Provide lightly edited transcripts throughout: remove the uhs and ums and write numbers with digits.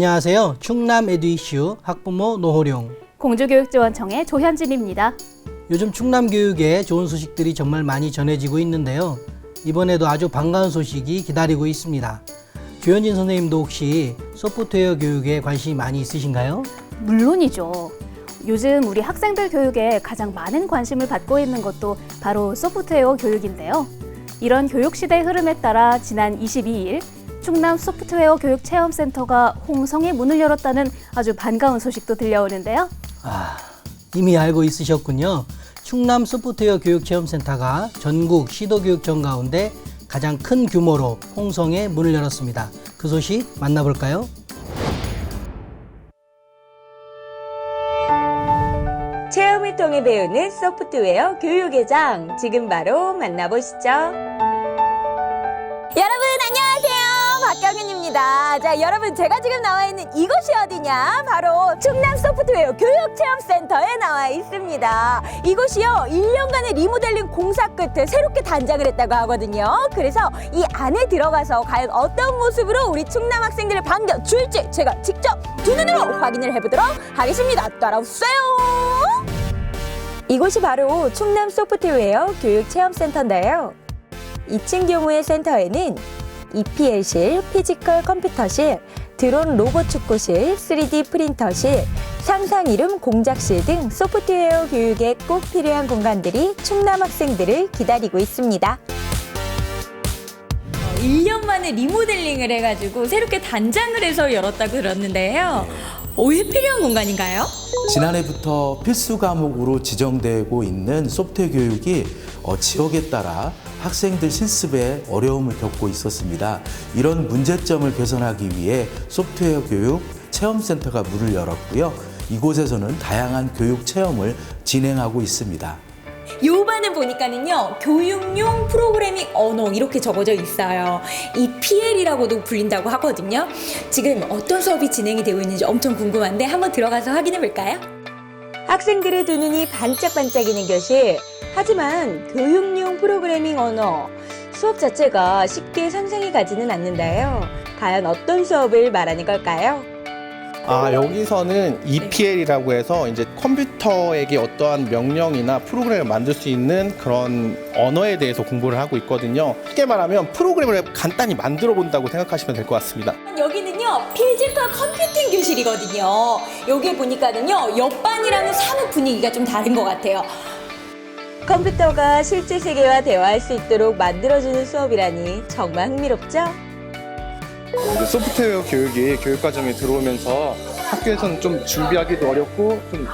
안녕하세요. 충남 에듀 이슈 학부모 노호룡, 공주교육지원청의 조현진입니다. 요즘 충남 교육에 좋은 소식들이 정말 많이 전해지고 있는데요. 이번에도 아주 반가운 소식이 기다리고 있습니다. 조현진 선생님도 혹시 소프트웨어 교육에 관심이 많이 있으신가요? 물론이죠. 요즘 우리 학생들 교육에 가장 많은 관심을 받고 있는 것도 바로 소프트웨어 교육인데요. 이런 교육 시대의 흐름에 따라 지난 22일 충남 소프트웨어 교육체험센터가 홍성에 문을 열었다는 아주 반가운 소식도 들려오는데요. 이미 알고 있으셨군요. 충남 소프트웨어 교육체험센터가 전국 시도교육청 가운데 가장 큰 규모로 홍성에 문을 열었습니다. 그 소식 만나볼까요? 체험을 통해 배우는 소프트웨어 교육의 장, 지금 바로 만나보시죠. 여러분 안녕하세요. 박경윤입니다. 자, 여러분 제가 지금 나와 있는 이곳이 어디냐? 바로 충남 소프트웨어 교육체험센터에 나와 있습니다. 이곳이요, 1년간의 리모델링 공사 끝에 새롭게 단장을 했다고 하거든요. 그래서 이 안에 들어가서 과연 어떤 모습으로 우리 충남 학생들을 반겨줄지 제가 직접 두 눈으로 확인을 해보도록 하겠습니다. 따라오세요. 이곳이 바로 충남 소프트웨어 교육체험센터인데요. 2층 경우의 센터에는 EPL실, 피지컬 컴퓨터실, 드론 로봇 축구실, 3D 프린터실, 상상 이름 공작실 등 소프트웨어 교육에 꼭 필요한 공간들이 충남 학생들을 기다리고 있습니다. 1년 만에 리모델링을 해가지고 새롭게 단장을 해서 열었다고 들었는데요. 왜 필요한 공간인가요? 지난해부터 필수 과목으로 지정되고 있는 소프트웨어 교육이 지역에 따라 학생들 실습에 어려움을 겪고 있었습니다. 이런 문제점을 개선하기 위해 소프트웨어 교육 체험센터가 문을 열었고요. 이곳에서는 다양한 교육 체험을 진행하고 있습니다. 요반을 보니까는요, 교육용 프로그래밍 언어 이렇게 적어져 있어요. 이 PL이라고도 불린다고 하거든요. 지금 어떤 수업이 진행이 되고 있는지 엄청 궁금한데 한번 들어가서 확인해 볼까요? 학생들의 두 눈이 반짝반짝이는 교실. 하지만 교육용 프로그래밍 언어, 수업 자체가 쉽게 상상이 가지는 않는데요. 과연 어떤 수업을 말하는 걸까요? 여기서는 EPL이라고 해서 이제 컴퓨터에게 어떠한 명령이나 프로그램을 만들 수 있는 그런 언어에 대해서 공부를 하고 있거든요. 쉽게 말하면 프로그램을 간단히 만들어 본다고 생각하시면 될 것 같습니다. 여기는요, 피지컬 컴퓨팅 교실이거든요. 여기 보니까는요, 옆반이랑은 사뭇 분위기가 좀 다른 것 같아요. 컴퓨터가 실제 세계와 대화할 수 있도록 만들어주는 수업이라니 정말 흥미롭죠? 소프트웨어 교육이 교육과정에 들어오면서 학교에서는 좀 준비하기도 어렵고 좀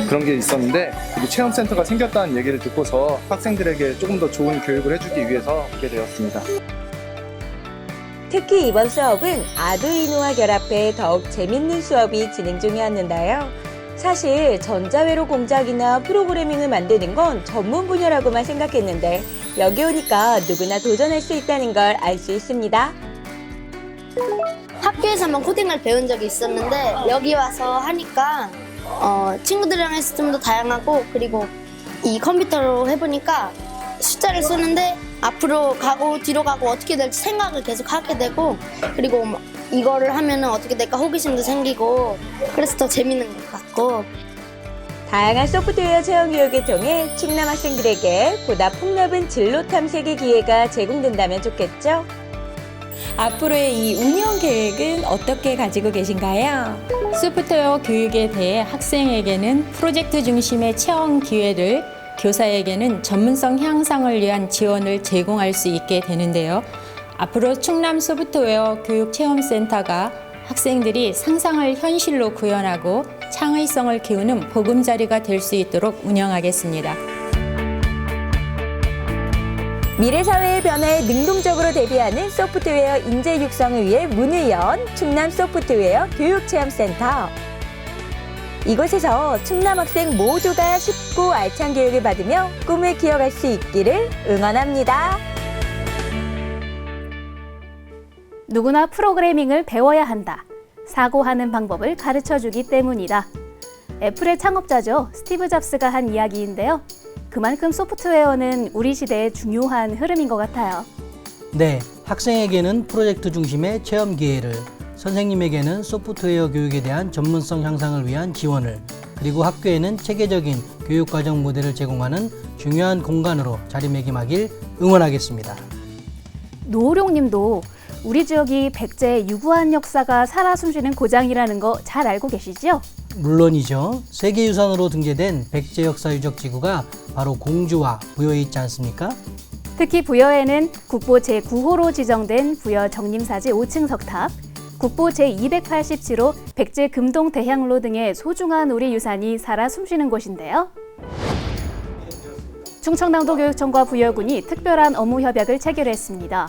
그런 게 있었는데, 여기 체험센터가 생겼다는 얘기를 듣고서 학생들에게 조금 더 좋은 교육을 해주기 위해서 오게 되었습니다. 특히 이번 수업은 아두이노와 결합해 더욱 재밌는 수업이 진행 중이었는데요. 사실 전자회로 공작이나 프로그래밍을 만드는 건 전문 분야라고만 생각했는데 여기 오니까 누구나 도전할 수 있다는 걸 알 수 있습니다. 학교에서만 코딩을 배운 적이 있었는데 여기 와서 하니까 친구들이랑 했을 때 좀 더 다양하고, 그리고 이 컴퓨터로 해보니까 숫자를 쓰는데 앞으로 가고 뒤로 가고 어떻게 될지 생각을 계속 하게 되고, 그리고 이거를 하면은 어떻게 될까 호기심도 생기고, 그래서 더 재밌는 것 같고. 다양한 소프트웨어 체험 교육을 통해 충남 학생들에게 보다 폭넓은 진로 탐색의 기회가 제공된다면 좋겠죠? 앞으로의 이 운영 계획은 어떻게 가지고 계신가요? 소프트웨어 교육에 대해 학생에게는 프로젝트 중심의 체험 기회를, 교사에게는 전문성 향상을 위한 지원을 제공할 수 있게 되는데요. 앞으로 충남 소프트웨어 교육체험센터가 학생들이 상상을 현실로 구현하고 창의성을 키우는 보금자리가 될 수 있도록 운영하겠습니다. 미래 사회의 변화에 능동적으로 대비하는 소프트웨어 인재 육성을 위해 문을 연 충남 소프트웨어 교육체험센터. 이곳에서 충남 학생 모두가 쉽고 알찬 교육을 받으며 꿈을 키워갈 수 있기를 응원합니다. 누구나 프로그래밍을 배워야 한다. 사고하는 방법을 가르쳐주기 때문이다. 애플의 창업자죠. 스티브 잡스가 한 이야기인데요. 그만큼 소프트웨어는 우리 시대의 중요한 흐름인 것 같아요. 네, 학생에게는 프로젝트 중심의 체험 기회를, 선생님에게는 소프트웨어 교육에 대한 전문성 향상을 위한 지원을, 그리고 학교에는 체계적인 교육과정 모델을 제공하는 중요한 공간으로 자리매김하길 응원하겠습니다. 노호룡 님도 우리 지역이 백제의 유구한 역사가 살아 숨쉬는 고장이라는 거 잘 알고 계시죠? 물론이죠. 세계유산으로 등재된 백제역사유적지구가 바로 공주와 부여에 있지 않습니까? 특히 부여에는 국보 제9호로 지정된 부여 정림사지 5층 석탑, 국보 제287호 백제 금동 대향로 등의 소중한 우리 유산이 살아 숨쉬는 곳인데요. 충청남도 교육청과 부여군이 특별한 업무 협약을 체결했습니다.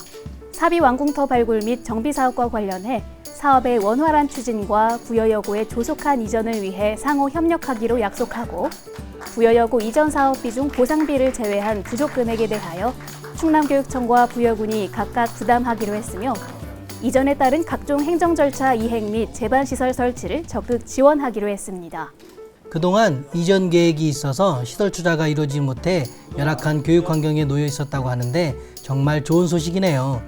사비 완공터 발굴 및 정비 사업과 관련해 사업의 원활한 추진과 부여여고의 조속한 이전을 위해 상호 협력하기로 약속하고, 부여여고 이전 사업비 중 보상비를 제외한 부족 금액에 대하여 충남교육청과 부여군이 각각 부담하기로 했으며, 이전에 따른 각종 행정 절차 이행 및 제반시설 설치를 적극 지원하기로 했습니다. 그동안 이전 계획이 있어서 시설 투자가 이루어지지 못해 열악한 교육 환경에 놓여 있었다고 하는데 정말 좋은 소식이네요.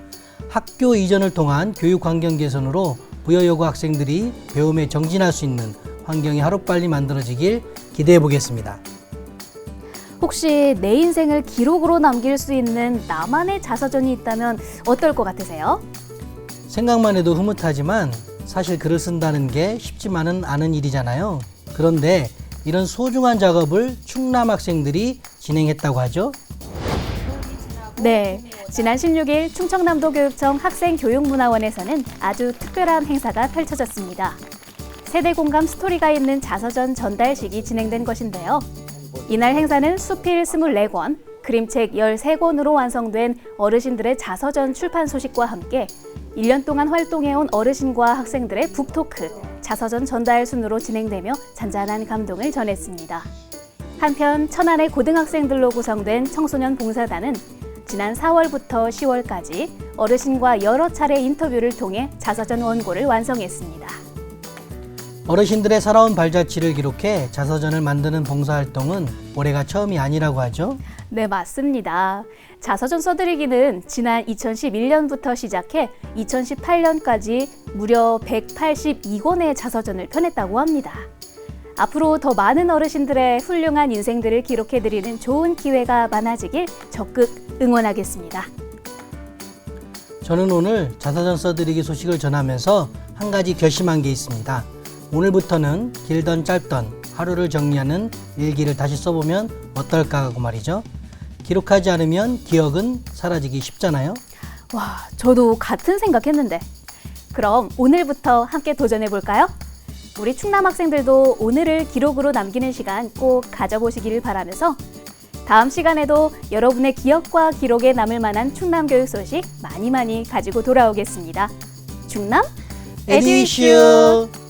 학교 이전을 통한 교육 환경 개선으로 부여여고 학생들이 배움에 정진할 수 있는 환경이 하루빨리 만들어지길 기대해 보겠습니다. 혹시 내 인생을 기록으로 남길 수 있는 나만의 자서전이 있다면 어떨 것 같으세요? 생각만 해도 흐뭇하지만 사실 글을 쓴다는 게 쉽지만은 않은 일이잖아요. 그런데 이런 소중한 작업을 충남 학생들이 진행했다고 하죠. 네, 지난 16일 충청남도 교육청 학생교육문화원에서는 아주 특별한 행사가 펼쳐졌습니다. 세대 공감 스토리가 있는 자서전 전달식이 진행된 것인데요. 이날 행사는 수필 24권, 그림책 13권으로 완성된 어르신들의 자서전 출판 소식과 함께 1년 동안 활동해온 어르신과 학생들의 북토크, 자서전 전달 순으로 진행되며 잔잔한 감동을 전했습니다. 한편 천안의 고등학생들로 구성된 청소년 봉사단은 지난 4월부터 10월까지 어르신과 여러 차례 인터뷰를 통해 자서전 원고를 완성했습니다. 어르신들의 살아온 발자취를 기록해 자서전을 만드는 봉사활동은 올해가 처음이 아니라고 하죠. 네, 맞습니다. 자서전 써드리기는 지난 2011년부터 시작해 2018년까지 무려 182권의 자서전을 펴냈다고 합니다. 앞으로 더 많은 어르신들의 훌륭한 인생들을 기록해드리는 좋은 기회가 많아지길 적극 응원하겠습니다. 저는 오늘 자서전 써드리기 소식을 전하면서 한 가지 결심한 게 있습니다. 오늘부터는 길던 짧던 하루를 정리하는 일기를 다시 써보면 어떨까 하고 말이죠. 기록하지 않으면 기억은 사라지기 쉽잖아요. 와, 저도 같은 생각했는데. 그럼 오늘부터 함께 도전해볼까요? 우리 충남 학생들도 오늘을 기록으로 남기는 시간 꼭 가져보시기를 바라면서 다음 시간에도 여러분의 기억과 기록에 남을 만한 충남 교육 소식 많이 가지고 돌아오겠습니다. 충남 에듀이슈!